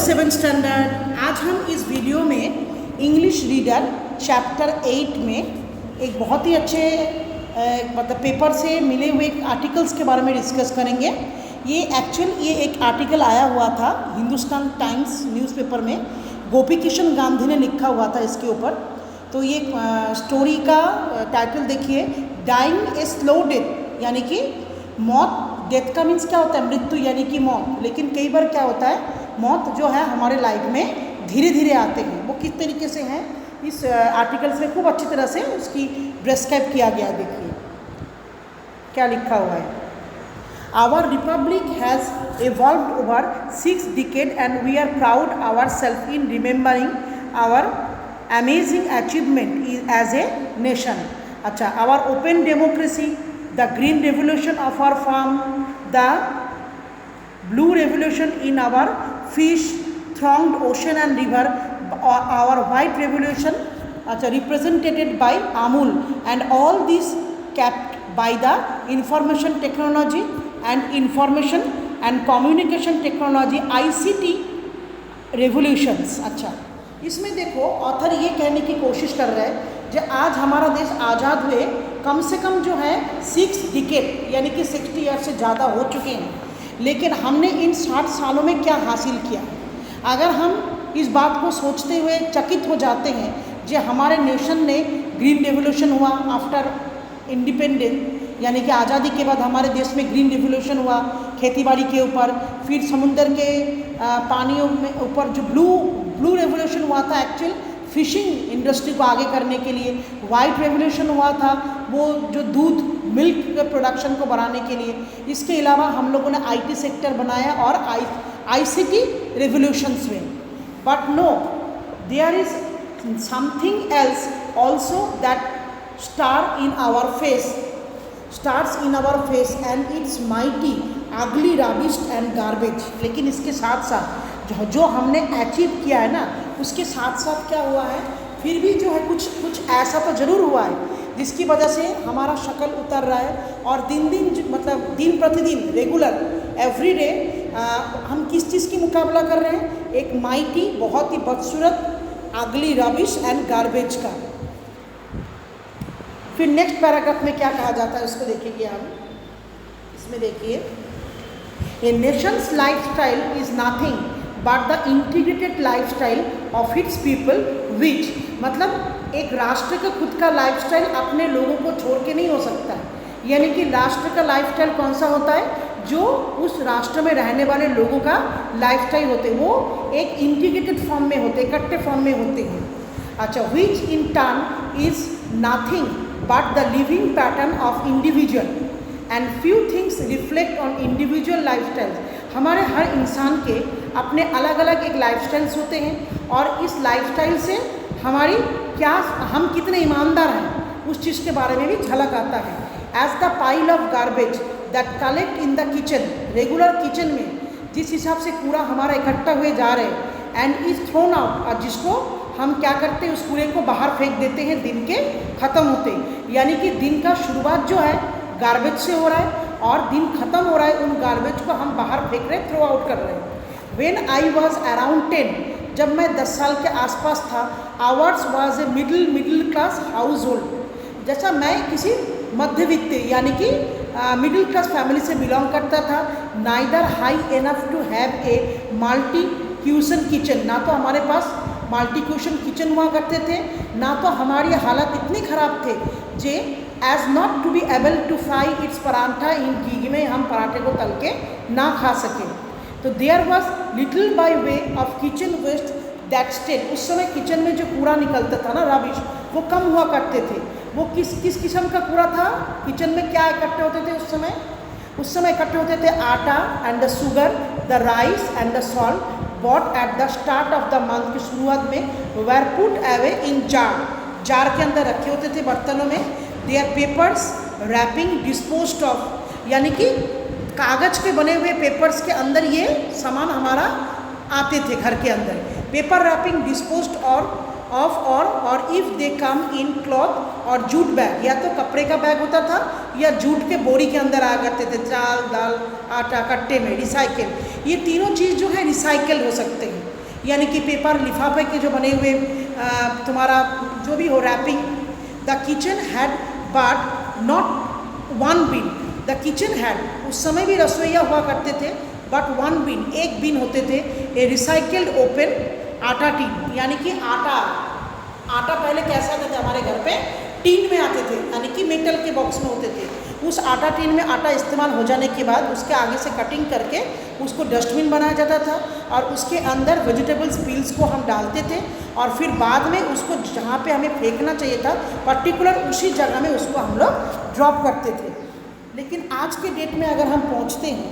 7 standard. आज हम इस वीडियो में इंग्लिश रीडर चैप्टर 8 में एक बहुत ही अच्छे मतलब पेपर से मिले हुए आर्टिकल्स के बारे में डिस्कस करेंगे। ये एक आर्टिकल आया हुआ था हिंदुस्तान टाइम्स न्यूज़पेपर में, गोपी किशन गांधी ने लिखा हुआ था इसके ऊपर। तो ये स्टोरी का टाइटल देखिए, डाइंग ए स्लो डेथ, यानी कि मौत। डेथ का मीन्स क्या होता है? मृत्यु यानी कि मौत। लेकिन कई बार क्या होता है, मौत जो है हमारे लाइफ में धीरे धीरे आते हैं। वो किस तरीके से हैं इस आर्टिकल से खूब अच्छी तरह से उसकी डिस्क्राइब किया गया। देखिए क्या लिखा हुआ है। Our republic has evolved over 6 decades and we are proud ourselves in remembering our amazing achievement as a nation. अच्छा, our open democracy, the green revolution of our farm, the blue revolution in our fish thronged ocean and river, our white revolution represented by Amul, and all this capped by the information technology and information and communication technology ICT revolutions। अच्छा, इसमें देखो author ये कहने की कोशिश कर रहा है जो आज हमारा देश आज़ाद हुए कम से कम जो है 6 डिकेड यानी कि 60 ईयर से ज़्यादा हो चुके हैं, लेकिन हमने इन 60 सालों में क्या हासिल किया। अगर हम इस बात को सोचते हुए चकित हो जाते हैं जो हमारे नेशन ने ग्रीन रेवोल्यूशन हुआ आफ्टर इंडिपेंडेंस, यानी कि आज़ादी के बाद हमारे देश में ग्रीन रिवोल्यूशन हुआ खेतीबाड़ी के ऊपर, फिर समुंदर के पानियों में ऊपर जो ब्लू रेवोल्यूशन हुआ था एक्चुअल फिशिंग इंडस्ट्री को आगे करने के लिए, वाइट रेवोल्यूशन हुआ था वो जो दूध मिल्क प्रोडक्शन को बढ़ाने के लिए। इसके अलावा हम लोगों ने आईटी सेक्टर बनाया और आईसीटी रेवोल्यूशंस में। But no, there is something else also that stares in our face and it's mighty ugly rubbish and garbage. लेकिन इसके साथ साथ जो हमने अचीव किया है ना, उसके साथ साथ क्या हुआ है, फिर भी जो है कुछ ऐसा तो ज़रूर हुआ है जिसकी वजह से हमारा शक्ल उतर रहा है। और दिन प्रतिदिन रेगुलर एवरीडे हम किस चीज़ की मुकाबला कर रहे हैं? एक माइटी बहुत ही बदसूरत अगली रबिश एंड गार्बेज का। फिर नेक्स्ट पैराग्राफ में क्या कहा जाता है उसको देखेंगे हम। इसमें देखिए, a nation's lifestyle is nothing but the integrated lifestyle of its people which, मतलब एक राष्ट्र का खुद का लाइफस्टाइल अपने लोगों को छोड़ के नहीं हो सकता है। यानी कि राष्ट्र का लाइफस्टाइल कौन सा होता है? जो उस राष्ट्र में रहने वाले लोगों का लाइफस्टाइल होते हैं वो एक इंटीग्रेटेड फॉर्म में होते, इकट्ठे फॉर्म में होते हैं। अच्छा, which in turn is nothing but the living pattern of individual and few things reflect on individual lifestyle. हमारे हर इंसान के अपने अलग अलग एक लाइफस्टाइल्स होते हैं और इस लाइफस्टाइल से हमारी हम कितने ईमानदार हैं उस चीज़ के बारे में भी झलक आता है। As the pile of garbage that collect in the kitchen, regular kitchen में जिस हिसाब से कूड़ा हमारा इकट्ठा हुए जा रहे हैं एंड इज थ्रोन आउट, और जिसको हम क्या करते हैं उस कूड़े को बाहर फेंक देते हैं दिन के ख़त्म होते। यानी कि दिन का शुरुआत जो है गार्बेज से हो रहा है और दिन खत्म हो रहा है उन गार्बेज को हम बाहर फेंक रहे, थ्रो आउट कर रहे हैं। व्हेन आई वॉज अराउंड 10, जब मैं 10 साल के आसपास था, ours was a middle class household, जैसा मैं किसी मध्यवित्त यानी कि मिडिल क्लास फैमिली से बिलोंग करता था। Neither high enough to have a multi cuisine kitchen, ना तो हमारे पास मल्टी क्यूशन किचन हुआ करते थे, ना तो हमारी हालत इतनी ख़राब थे जे as not to be able to fry its paratha in ghee में हम पराठे को तल के ना खा सके। तो there was little by way of kitchen waste that state, उस समय किचन में जो कूड़ा निकलता था ना, रबिश, वो कम हुआ करते थे। वो किस किस्म का कूड़ा था? किचन में क्या इकट्ठे होते थे उस समय इकट्ठे होते थे atta and the sugar, the rice and the salt bought at the start of the month की शुरुआत में were put away in jar के अंदर रखे होते थे बर्तनों में। Their papers wrapping disposed of, यानी कि कागज़ के बने हुए पेपर्स के अंदर ये सामान हमारा आते थे घर के अंदर। पेपर रैपिंग डिस्पोज्ड और if they come in cloth और जूट बैग, या तो कपड़े का बैग होता था या जूट के बोरी के अंदर आ करते थे, चाल दाल आटा कट्टे में रिसाइकिल। ये तीनों चीज़ जो है रिसाइकिल हो सकते हैं। यानी कि पेपर लिफाफे के जो बने हुए तुम्हारा जो भी हो wrapping. The kitchen had but not one bin. The kitchen had, उस समय भी रसोईया हुआ करते थे, बट वन बिन, एक बिन होते थे। ए रिसाइकल्ड ओपन आटा टीन, यानी कि आटा पहले कैसा आते थे हमारे घर पे, टीन में आते थे, यानी कि मेटल के बॉक्स में होते थे। उस आटा टीन में आटा इस्तेमाल हो जाने के बाद उसके आगे से कटिंग करके उसको डस्टबिन बनाया जाता था और उसके अंदर वेजिटेबल्स पील्स को हम डालते थे और फिर बाद में उसको जहाँ पे हमें फेंकना चाहिए था पर्टिकुलर उसी जगह में उसको हम लोग ड्रॉप करते थे। लेकिन आज के डेट में अगर हम पहुँचते हैं,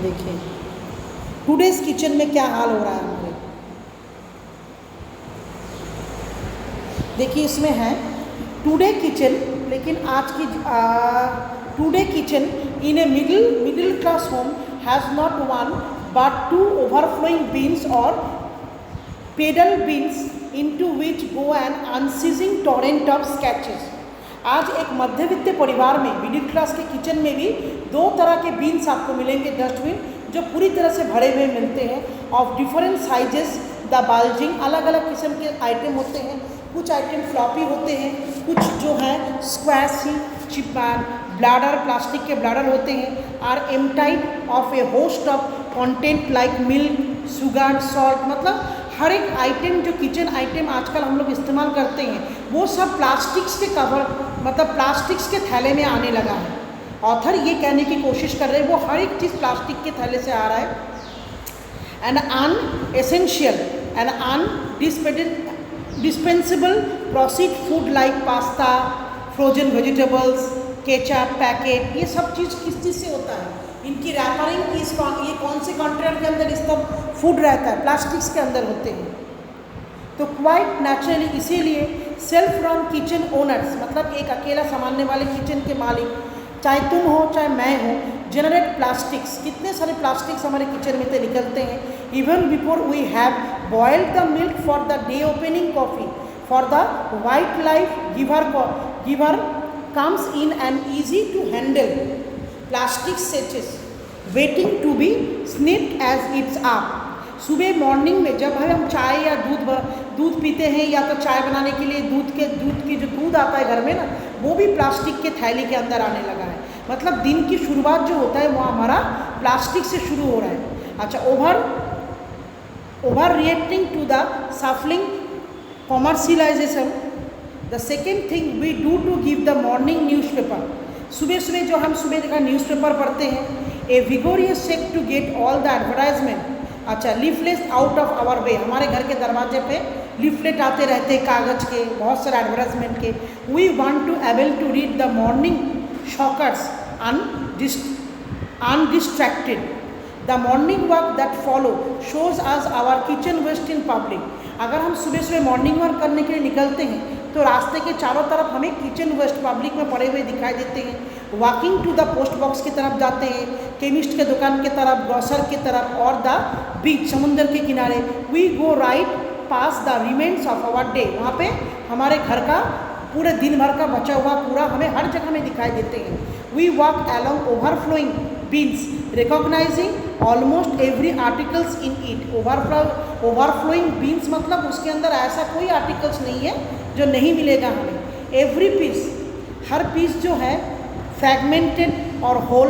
देखिए टुडेज किचन में क्या हाल हो रहा है हमारे। देखिए इसमें है टुडे किचन, लेकिन आज की today kitchen in a middle class home has not one but two overflowing bins और pedal bins into which go an unceasing torrent of sketches. आज एक मध्यवित्त परिवार में मिडिल क्लास के किचन में भी दो तरह के बीन्स आपको मिलेंगे, डस्टबिन, जो पूरी तरह से भरे हुए मिलते हैं, ऑफ डिफरेंट साइजेस। द बाल्जिंग, अलग अलग किस्म के आइटम होते हैं, कुछ आइटम फ्लॉपी होते हैं, कुछ जो है स्क्वायर सी चिपान ब्लैडर, प्लास्टिक के ब्लैडर होते हैं। Are emptied of a host of content like milk, sugar, salt. मतलब हर एक आइटम जो किचन आइटम आजकल हम लोग इस्तेमाल करते हैं वो सब प्लास्टिक्स के कवर, मतलब प्लास्टिक्स के थैले में आने लगा है। ऑथर ये कहने की कोशिश कर रहे हैं वो हर एक चीज़ प्लास्टिक के थैले से आ रहा है। An unessential and dispensable processed food like pasta, frozen vegetables, ketchup, packet, ये सब चीज़ किस चीज़ से होता है, इनकी रैपरिंग ये कौन से कंटेनर के अंदर इस सब फूड रहता है, प्लास्टिक्स के अंदर होते हैं। तो क्वाइट नेचुरली इसीलिए सेल्फ रन किचन ओनर्स, मतलब एक अकेला संभालने वाले किचन के मालिक, चाहे तुम हो चाहे मैं हो, जनरेट प्लास्टिक्स, कितने सारे प्लास्टिक्स हमारे किचन में से निकलते हैं। Even before we have boiled the milk for the day opening coffee for the white life giver comes in and easy to handle plastic sachets waiting to be snipped as it's up। सुबह morning में जब हम चाय या दूध पीते हैं या तो चाय बनाने के लिए दूध की जो दूध आता है घर में ना, वो भी प्लास्टिक के थैली के अंदर आने लगा है। मतलब दिन की शुरुआत जो होता है वो हमारा प्लास्टिक से शुरू हो रहा है। अच्छा, overreacting to the shuffling commercialisation. The second thing we do to give the morning newspaper, सुबह सुबह जो हम सुबह का न्यूज़पेपर पढ़ते हैं, a vigorous check to get all the advertisement. अच्छा, leaflets out of our way, हमारे घर के दरवाजे पे लीफलेट आते रहते हैं कागज़ के, बहुत सारे एडवर्टाइजमेंट के। We want to able to read the morning shockers undistracted. The morning walk that follow shows us our kitchen waste in public. अगर हम सुबह सुबह मॉर्निंग वॉक करने के लिए निकलते हैं तो रास्ते के चारों तरफ हमें किचन वेस्ट पब्लिक में पड़े हुए दिखाई देते हैं। Walking to the post box की तरफ जाते हैं, केमिस्ट के दुकान की तरफ, ग्रोसर की तरफ और द बीच, समुद्र के किनारे। We go right past the remains of our day, वहाँ पे हमारे घर का पूरे दिन भर का बचा हुआ कूड़ा हमें हर जगह में दिखाई देते हैं। We walk along overflowing bins recognizing almost every articles in it. Overflowing bins मतलब उसके अंदर ऐसा कोई आर्टिकल्स नहीं है जो नहीं मिलेगा हमें। एवरी पीस, हर पीस जो है फ्रैगमेंटेड और होल,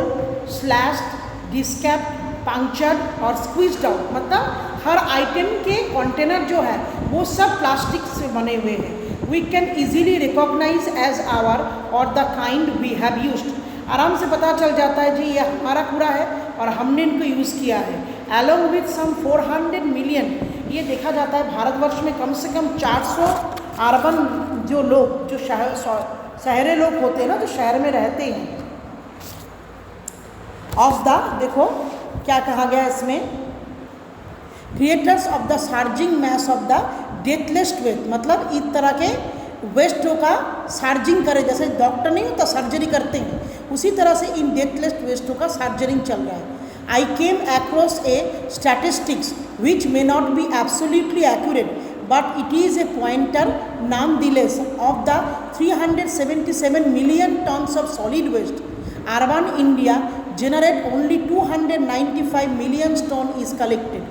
स्लैश्ड, डिस्कैप्ड, पंक्चर्ड और स्क्वीज्ड आउट। मतलब हर आइटम के कंटेनर जो है वो सब प्लास्टिक से बने हुए हैं। We can easily recognise as our और the kind we have used. आराम से पता चल जाता है जी ये हमारा कूड़ा है और हमने इनको यूज़ किया है। अलॉन्ग विथ सम 400 मिलियन, ये देखा जाता है भारतवर्ष में कम से कम 400 अर्बन जो लोग, जो शहरी लोग होते हैं ना, जो शहर में रहते हैं, ऑफ द, देखो क्या कहा गया इसमें, creators of the surging mass of the deathless waste. मतलब इस तरह के वेस्टों का सर्जिंग करे, जैसे डॉक्टर नहीं होता सर्जरी करते हैं, उसी तरह से इन डेथलेस वेस्टों का सर्जरिंग चल रहा है। I came across a statistics which may not be absolutely accurate but it is a pointer nonetheless of the 377 million tons of solid waste urban India generate only 295 million ton is collected.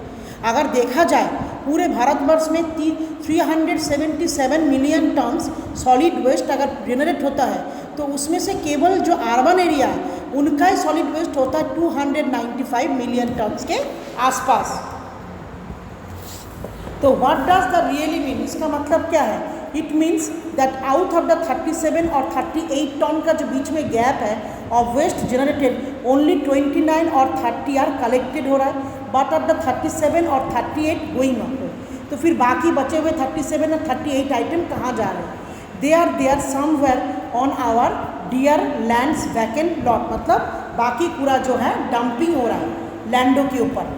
अगर देखा जाए पूरे भारतवर्ष में 377 million tons solid waste अगर generate होता है तो उसमें से केवल जो अर्बन एरिया है उनका ही सॉलिड वेस्ट होता है 295 मिलियन टन्स के आसपास। तो what does the really mean, इसका मतलब क्या है? It means that out of the 37 और 38 टन का जो बीच में गैप है ऑफ वेस्ट जनरेटेड ओनली 29 और 30 आर कलेक्टेड हो रहा है, बट ऑफ द 37 और 38 गोइंग अप। तो फिर बाकी बचे हुए 37 और 38 आइटम कहाँ जा रहे हैं? They are somewhere on our dear lands vacant lot, मतलब बाकी पूरा जो है डंपिंग हो रहा है लैंडों के ऊपर।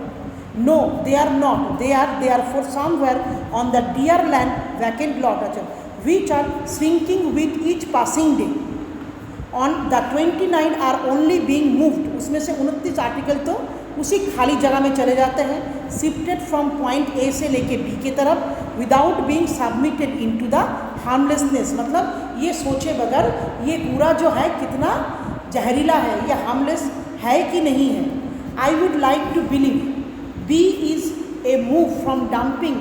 No they are not, they are for somewhere on the dear land vacant lot, अच्छा, which are shrinking with each passing day. On the 29 are only being moved, उसमें से 29 आर्टिकल तो उसी खाली जगह में चले जाते हैं, शिफ्टेड फ्रॉम पॉइंट ए से लेके बी की तरफ without being submitted into the harmlessness, मतलब ये सोचे बगैर ये पूरा जो है कितना जहरीला है, ये हार्मलेस है कि नहीं है। I would like to believe be is a move from dumping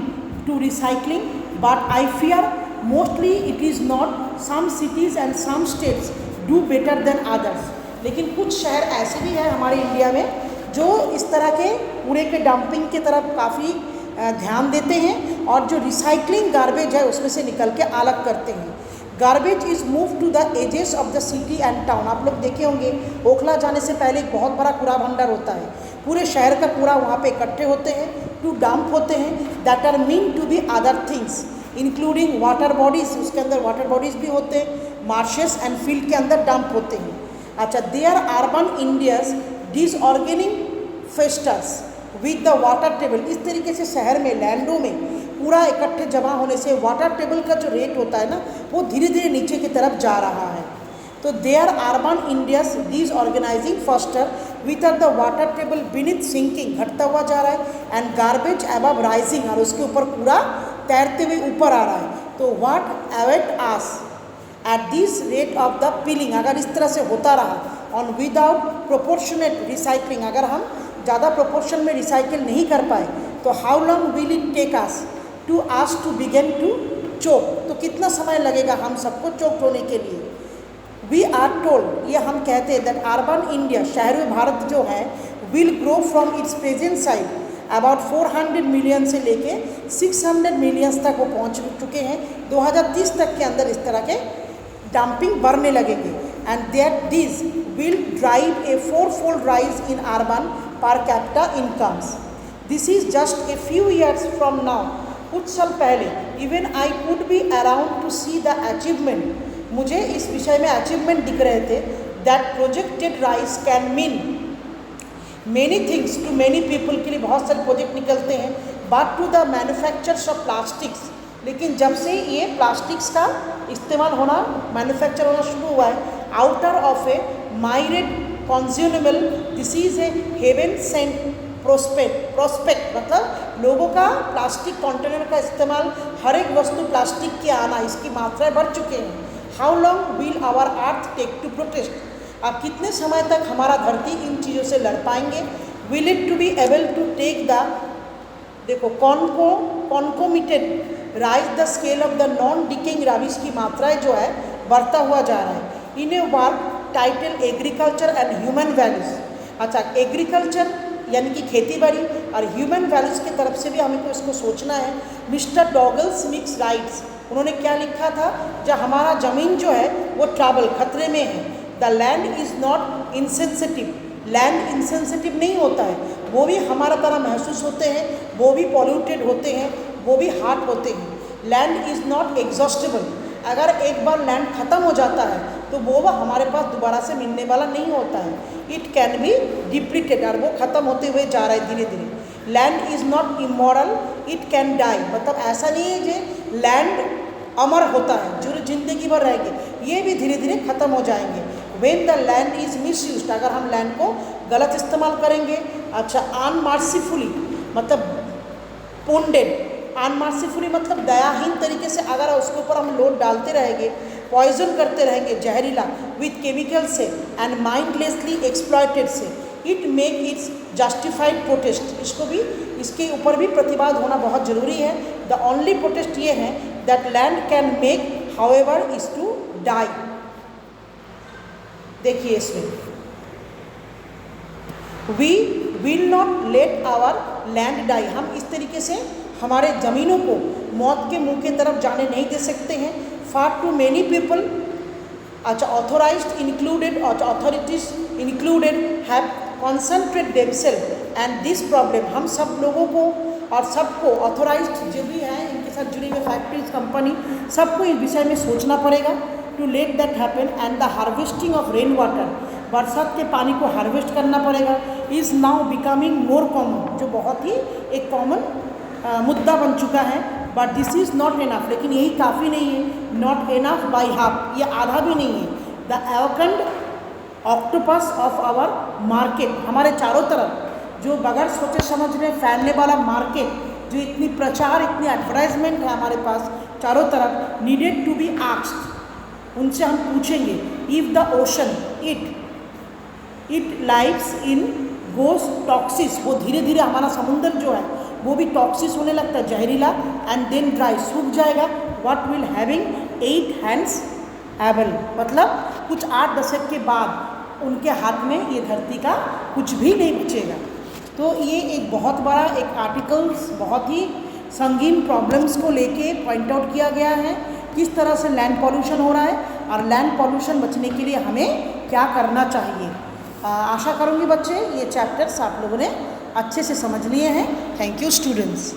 to recycling, but I fear mostly it is not. Some cities and some states do better than others, लेकिन कुछ शहर ऐसे भी हैं हमारे इंडिया में जो इस तरह के कूड़े के डंपिंग की तरफ काफ़ी ध्यान देते हैं और जो रिसाइकलिंग गार्बेज है उसमें से निकल के अलग करते हैं। Garbage is move to the edges of the city and town. आप लोग देखे होंगे ओखला जाने से पहले एक बहुत बड़ा कूड़ा भंडार होता है, पूरे शहर का कूड़ा वहाँ पे इकट्ठे होते हैं, टू डंप होते हैं, that are mean to be other things including water bodies, उसके अंदर वाटर बॉडीज भी होते हैं, मार्शेस एंड फील्ड के अंदर डंप होते हैं। अच्छा, they are urban India's disorganic festers with the water table. इस तरीके से शहर में लैंडों में पूरा इकट्ठे जमा होने से वाटर टेबल का जो रेट होता है ना वो धीरे धीरे नीचे की तरफ जा रहा है। तो they are urban India's disorganising faster with the water table beneath sinking, घटता हुआ जा रहा है, एंड गार्बेज अबव राइजिंग, और उसके ऊपर पूरा तैरते हुए ऊपर आ रहा है। तो what await us at this rate of the piling, अगर इस तरह से होता रहा ऑन विदाउट प्रोपोर्शनेट रिसाइकलिंग, अगर हम ज़्यादा प्रोपोर्शन में रिसाइकिल नहीं कर पाए तो how long will it take us to begin to choke, तो कितना समय लगेगा हम सबको चोक होने के लिए। वी आर टोल्ड, ये हम कहते हैं दैट अर्बन इंडिया, शहरी भारत जो है, will grow from its present size about 400 million से लेके 600 मिलियंस तक वो पहुंच चुके हैं। 2030 तक के अंदर इस तरह के डंपिंग बढ़ने लगेंगे, and that this will drive a 4-fold rise in urban per capita incomes. This is just a few years from now, कुछ साल पहले even I could be around to see the achievement, मुझे इस विषय में achievement दिख रहे थे, that projected rise can mean many things to many people, के लिए बहुत सारे प्रोजेक्ट निकलते हैं, but to the manufacturers of plastics, लेकिन जब से ये प्लास्टिक्स का इस्तेमाल होना, मैन्युफैक्चर होना शुरू हुआ है outer of a myriad consumable, this is a heaven sent prospect, मतलब लोगों का प्लास्टिक कंटेनर का इस्तेमाल, हर एक वस्तु प्लास्टिक के आना, इसकी मात्राएं बढ़ चुके हैं। How long will our earth take to protest, अब कितने समय तक हमारा धरती इन चीज़ों से लड़ पाएंगे। Will it to be able to take the, देखो concomitant rise the scale of the non decaying rubbish की मात्राएं जो है बढ़ता हुआ जा रहा है। In a work title agriculture and human values, अच्छा, एग्रीकल्चर यानी कि खेती बाड़ी और ह्यूमन वैल्यूज़ की तरफ से भी हमें इसको सोचना है। मिस्टर डॉगल स्मिथ्स राइट्स, उन्होंने क्या लिखा था, जब हमारा ज़मीन जो है वो ट्रबल खतरे में है, the land is not insensitive, land insensitive नहीं होता है, वो भी हमारा तरह महसूस होते हैं, वो भी पॉल्यूटेड होते हैं, वो भी हार्ट होते हैं। लैंड इज़ नॉट एग्जॉस्टेबल, अगर एक बार लैंड ख़त्म हो जाता है तो वो हमारे पास दोबारा से मिलने वाला नहीं होता है। इट कैन बी डिप्लीटेड, और वो ख़त्म होते हुए जा रहा है धीरे धीरे। Land is not immortal, it can die, मतलब ऐसा नहीं है कि लैंड अमर होता है जो जिंदगी भर रहेंगे, ये भी धीरे धीरे ख़त्म हो जाएंगे। When the land is misused, अगर हम लैंड को गलत इस्तेमाल करेंगे। अच्छा, अनमर्सीफुली मतलब पोंडेड, अनमर्सीफुली मतलब दयाहीन तरीके से अगर उसके ऊपर हम लोड डालते रहेंगे, पॉइजन करते रहेंगे जहरीला विथ केमिकल से, एंड माइंडलेसली एक्सप्लॉयटेड से, it make it's justified protest. इसको भी, इसके ऊपर भी प्रतिवाद होना बहुत ज़रूरी है। द ओनली प्रोटेस्ट ये है that land can make however is to die. देखिए इसमें, we will not let our land die, हम इस तरीके से हमारे ज़मीनों को मौत के मुंह की तरफ जाने नहीं दे सकते हैं। फार टू मैनी पीपल, अच्छा, authorized included, authorities included have concentrate themselves and this problem, हम सब लोगों को और सबको, ऑथोराइज्ड जो भी हैं इनके साथ जुड़ी हुई फैक्ट्रीज, कंपनी, सबको इस विषय में सोचना पड़ेगा to let that happen. And the harvesting of rain water, बरसात के पानी को हार्वेस्ट करना पड़ेगा, is now becoming more common, जो बहुत ही एक कॉमन मुद्दा बन चुका है। But this is not enough, लेकिन यही काफ़ी नहीं है। नॉट एनफ बाई हाफ, ये आधा भी नहीं है। द एवकंड ऑक्टोपस ऑफ आवर मार्केट, हमारे चारों तरफ जो बगैर सोचे समझने फैलने वाला मार्केट, जो इतनी प्रचार, इतनी एडवर्टाइजमेंट है हमारे पास चारों तरफ, नीडेड टू बी आस्क्ड, उनसे हम पूछेंगे, if the ocean it lives in goes toxins, वो धीरे धीरे हमारा समुंदर जो है वो भी टॉक्सिस होने लगता है, जहरीला, एंड देन ड्राई, सूख जाएगा। What will having 8 hands able, मतलब कुछ 8 दशक के बाद उनके हाथ में ये धरती का कुछ भी नहीं बचेगा। तो ये एक बहुत बड़ा एक आर्टिकल्स, बहुत ही संगीन प्रॉब्लम्स को लेके पॉइंट आउट किया गया है, किस तरह से लैंड पॉल्यूशन हो रहा है और लैंड पॉल्यूशन बचने के लिए हमें क्या करना चाहिए। आशा करूँगी बच्चे ये चैप्टर्स आप लोगों ने अच्छे से समझ लिए हैं। Thank you students.